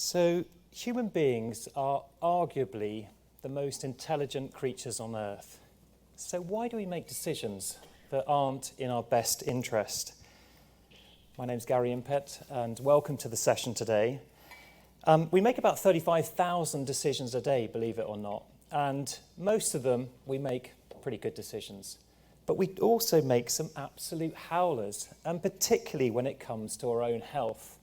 So, human beings are arguably the most intelligent creatures on earth. So why do we make decisions that aren't in our best interest? My name's Gary Impett, and welcome to the session today. We make about 35,000 decisions a day, believe it or not, and most of them we make pretty good decisions. But we also make some absolute howlers, and particularly when it comes to our own health.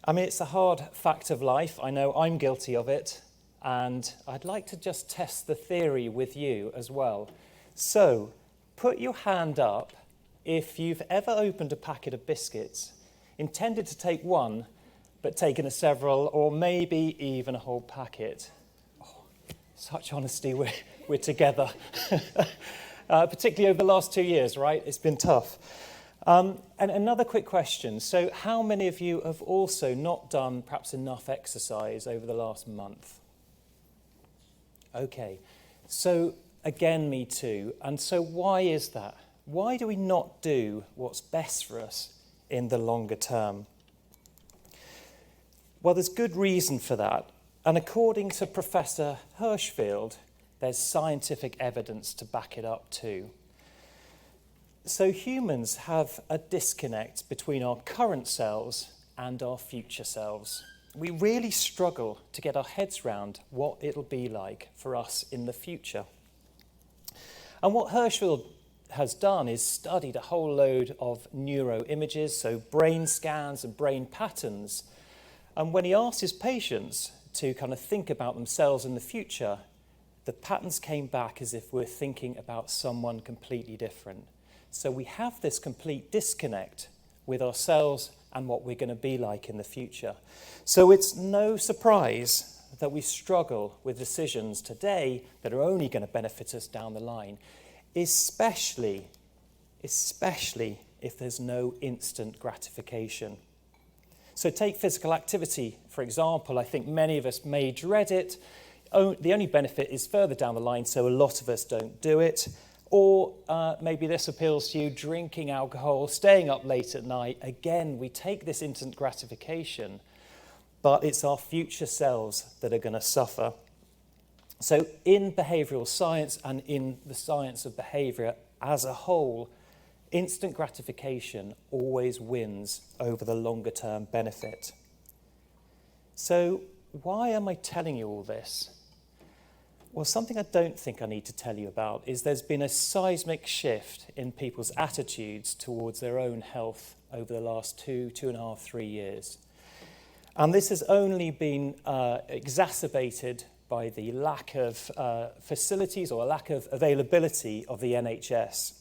I mean, it's a hard fact of life. I know I'm guilty of it, and I'd like to just test the theory with you as well. So, put your hand up if you've ever opened a packet of biscuits, intended to take one, but taken several, or maybe even a whole packet. Oh, such honesty, we're together. Particularly over the last 2 years, right? It's been tough. And another quick question. So how many of you have also not done perhaps enough exercise over the last month? Okay. So again, me too. And so why is that? Why do we not do what's best for us in the longer term? Well, there's good reason for that. And according to Professor Hirschfield, there's scientific evidence to back it up too. So humans have a disconnect between our current selves and our future selves. We really struggle to get our heads round what it'll be like for us in the future. And what Hirschfield has done is studied a whole load of neuroimages, so brain scans and brain patterns. And when he asked his patients to kind of think about themselves in the future, the patterns came back as if we're thinking about someone completely different. So we have this complete disconnect with ourselves and what we're going to be like in the future. So it's no surprise that we struggle with decisions today that are only going to benefit us down the line, especially if there's no instant gratification. So take physical activity, for example. I think many of us may dread it. The only benefit is further down the line, so a lot of us don't do it. Or maybe this appeals to you, drinking alcohol, staying up late at night. Again, we take this instant gratification, but it's our future selves that are going to suffer. So in behavioural science and in the science of behaviour as a whole, instant gratification always wins over the longer term benefit. So why am I telling you all this? Well, something I don't think I need to tell you about is there's been a seismic shift in people's attitudes towards their own health over the last 2.5, 3 years. And this has only been exacerbated by the lack of facilities or a lack of availability of the NHS.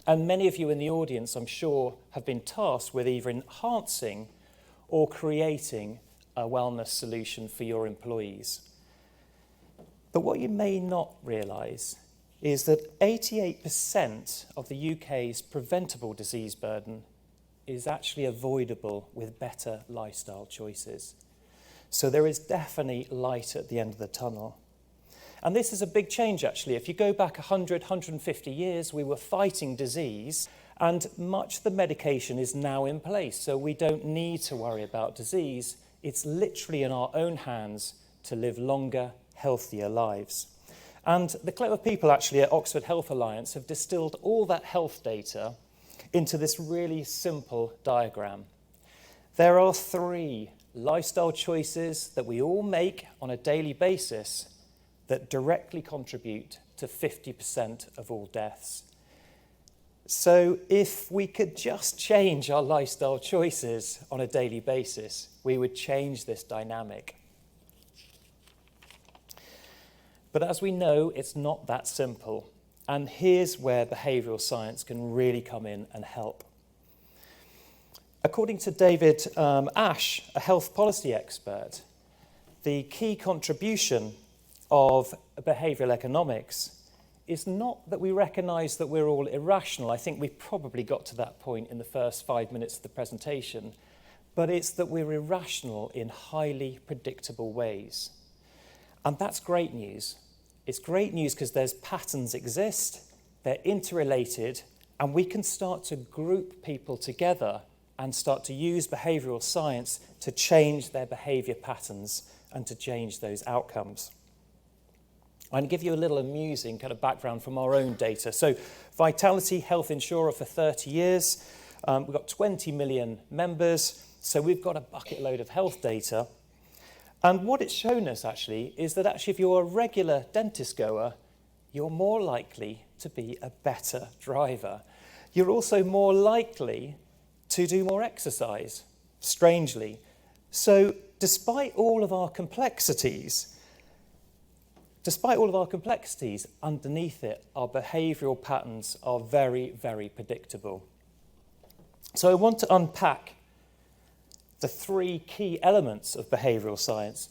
And many of you in the audience, I'm sure, have been tasked with either enhancing or creating a wellness solution for your employees. But what you may not realise is that 88% of the UK's preventable disease burden is actually avoidable with better lifestyle choices. So there is definitely light at the end of the tunnel. And this is a big change, actually. If you go back 100, 150 years, we were fighting disease, and much of the medication is now in place. So we don't need to worry about disease. It's literally in our own hands to live longer, healthier lives. And the clever people actually at Oxford Health Alliance have distilled all that health data into this really simple diagram. There are 3 lifestyle choices that we all make on a daily basis that directly contribute to 50% of all deaths. So if we could just change our lifestyle choices on a daily basis, we would change this dynamic. But as we know, it's not that simple. And here's where behavioural science can really come in and help. According to David Ash, a health policy expert, the key contribution of behavioural economics is not that we recognise that we're all irrational. I think we probably got to that point in the first 5 minutes of the presentation. But it's that we're irrational in highly predictable ways. And that's great news. It's great news because there's patterns exist, they're interrelated, and we can start to group people together and start to use behavioural science to change their behaviour patterns and to change those outcomes. I'm going to give you a little amusing kind of background from our own data. So Vitality, health insurer for 30 years. We've got 20 million members, so we've got a bucket load of health data. And what it's shown us actually is that actually if you're a regular dentist goer, you're more likely to be a better driver. You're also more likely to do more exercise, strangely. So despite all of our complexities, underneath it, our behavioural patterns are very, very predictable. So I want to unpack the three key elements of behavioural science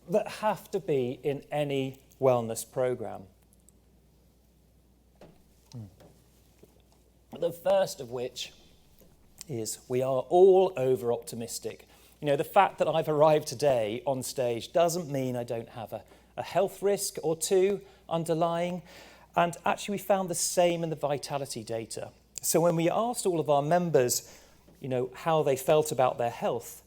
that have to be in any wellness programme. The first of which is we are all over-optimistic. You know, the fact that I've arrived today on stage doesn't mean I don't have a health risk or two underlying. And actually, we found the same in the Vitality data. So when we asked all of our members, you know, how they felt about their health,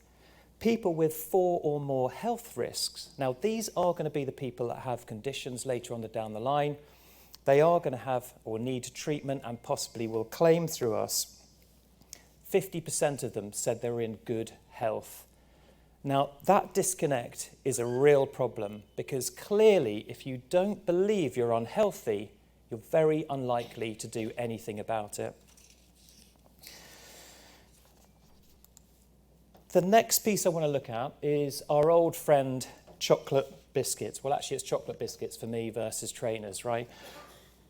people with 4 or more health risks, now these are going to be the people that have conditions later on down the line. They are going to have or need treatment and possibly will claim through us. 50% of them said they were in good health. Now, that disconnect is a real problem because clearly, if you don't believe you're unhealthy, you're very unlikely to do anything about it. The next piece I want to look at is our old friend chocolate biscuits. Well, actually, it's chocolate biscuits for me versus trainers, right?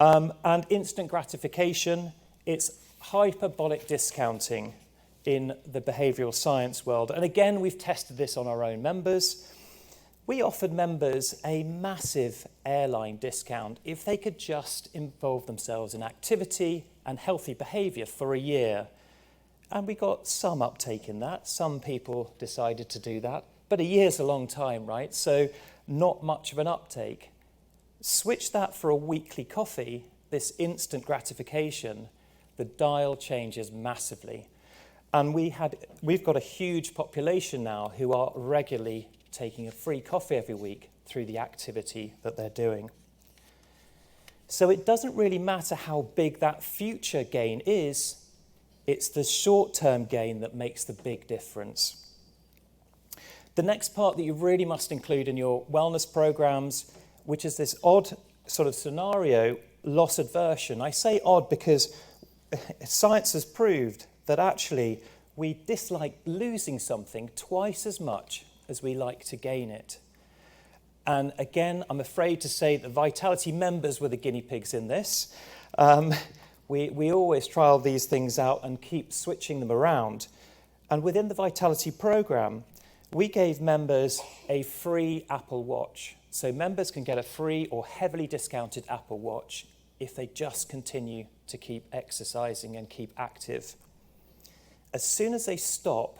And instant gratification, it's hyperbolic discounting in the behavioural science world. And again, we've tested this on our own members. We offered members a massive airline discount if they could just involve themselves in activity and healthy behaviour for a year. And we got some uptake in that. Some people decided to do that. But a year's a long time, right? So not much of an uptake. Switch that for a weekly coffee, this instant gratification, the dial changes massively. And we've got a huge population now who are regularly taking a free coffee every week through the activity that they're doing. So it doesn't really matter how big that future gain is, it's the short-term gain that makes the big difference. The next part that you really must include in your wellness programs, which is this odd sort of scenario, loss adversion. I say odd because science has proved that actually we dislike losing something twice as much as we like to gain it. And again, I'm afraid to say that Vitality members were the guinea pigs in this. We always trial these things out and keep switching them around. And within the Vitality programme, we gave members a free Apple Watch. So members can get a free or heavily discounted Apple Watch if they just continue to keep exercising and keep active. As soon as they stop,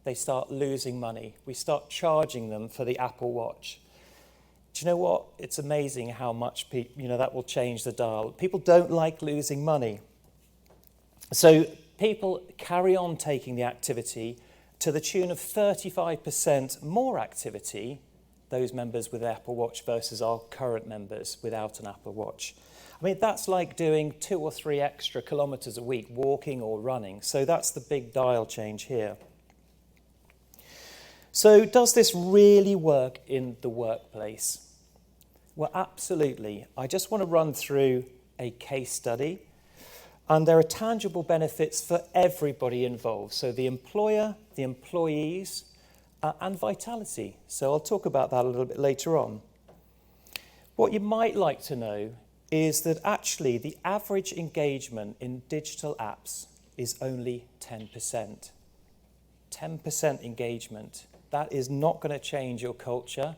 they start losing money. We start charging them for the Apple Watch. Do you know what? It's amazing how much that will change the dial. People don't like losing money. So people carry on taking the activity to the tune of 35% more activity, those members with Apple Watch versus our current members without an Apple Watch. I mean, that's like doing 2 or 3 extra kilometres a week, walking or running. So that's the big dial change here. So does this really work in the workplace? Well, absolutely. I just want to run through a case study. And there are tangible benefits for everybody involved. So the employer, the employees, and Vitality. So I'll talk about that a little bit later on. What you might like to know is that actually the average engagement in digital apps is only 10%. 10% engagement. That is not going to change your culture.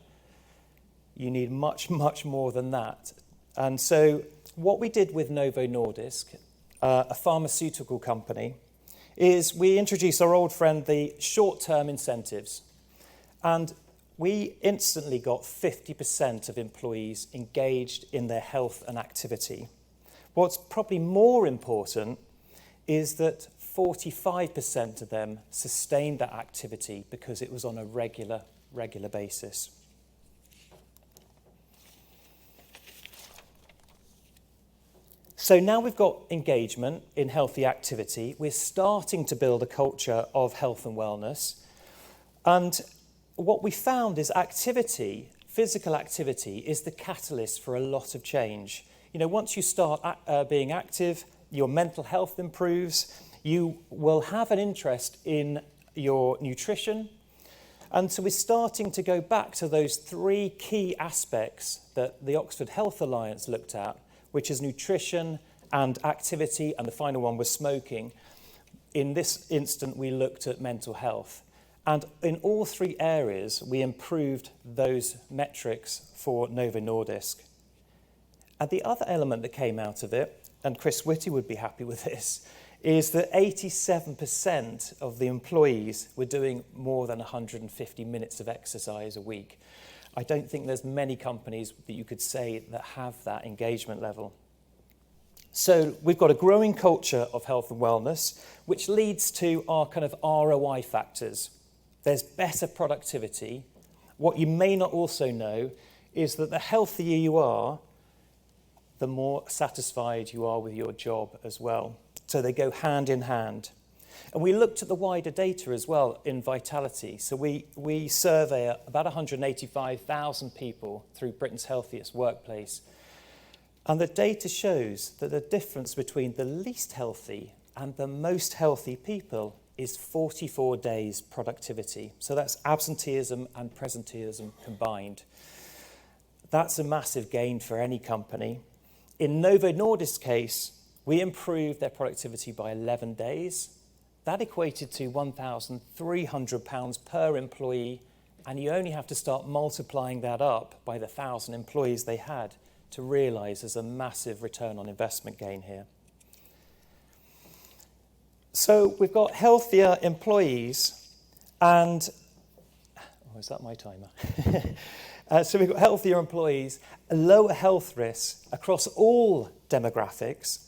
You need much, much more than that. And so what we did with Novo Nordisk, a pharmaceutical company, is we introduced our old friend the short-term incentives. And we instantly got 50% of employees engaged in their health and activity. What's probably more important is that 45% of them sustained that activity because it was on a regular basis. So now we've got engagement in healthy activity. We're starting to build a culture of health and wellness. And what we found is activity, physical activity, is the catalyst for a lot of change. You know, once you start being active, your mental health improves. You will have an interest in your nutrition. And so we're starting to go back to those 3 key aspects that the Oxford Health Alliance looked at, which is nutrition and activity, and the final one was smoking. In this instant, we looked at mental health. And in all 3 areas, we improved those metrics for Novo Nordisk. And the other element that came out of it, and Chris Whitty would be happy with this, is that 87% of the employees were doing more than 150 minutes of exercise a week. I don't think there's many companies that you could say that have that engagement level. So we've got a growing culture of health and wellness, which leads to our kind of ROI factors. There's better productivity. What you may not also know is that the healthier you are, the more satisfied you are with your job as well. So they go hand in hand. And we looked at the wider data as well in Vitality. So we survey about 185,000 people through Britain's Healthiest Workplace. And the data shows that the difference between the least healthy and the most healthy people is 44 days productivity. So that's absenteeism and presenteeism combined. That's a massive gain for any company. In Novo Nordisk's case, we improved their productivity by 11 days. That equated to £1,300 per employee, and you only have to start multiplying that up by the 1,000 employees they had to realise there's a massive return on investment gain here. So we've got healthier employees and... Oh, is that my timer? So we've got healthier employees, lower health risks across all demographics,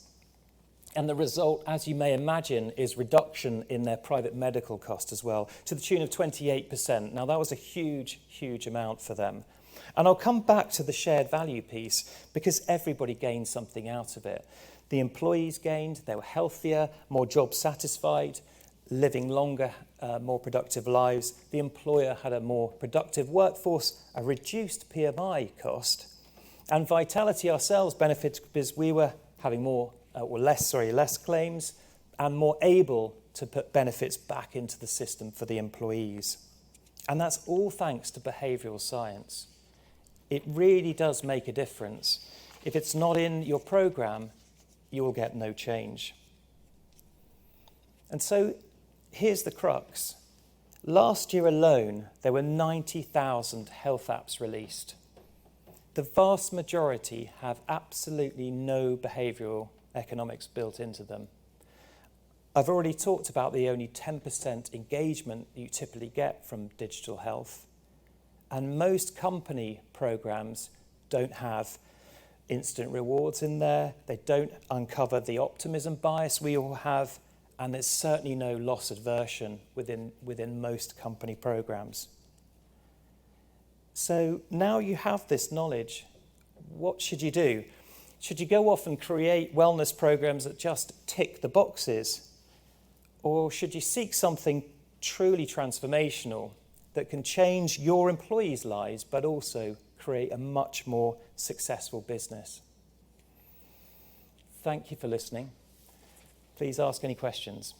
and the result, as you may imagine, is reduction in their private medical cost as well, to the tune of 28%. Now, that was a huge, huge amount for them. And I'll come back to the shared value piece, because everybody gained something out of it. The employees gained, they were healthier, more job satisfied, living longer, more productive lives. The employer had a more productive workforce, a reduced PMI cost, and Vitality ourselves benefited because we were having less claims and more able to put benefits back into the system for the employees. And that's all thanks to behavioural science. It really does make a difference. If it's not in your programme, you will get no change. And so here's the crux. Last year alone, there were 90,000 health apps released. The vast majority have absolutely no behavioural economics built into them. I've already talked about the only 10% engagement you typically get from digital health. And most company programs don't have instant rewards in there. They don't uncover the optimism bias we all have. And there's certainly no loss aversion within most company programs. So now you have this knowledge. What should you do? Should you go off and create wellness programs that just tick the boxes? Or should you seek something truly transformational that can change your employees' lives, but also create a much more successful business? Thank you for listening. Please ask any questions.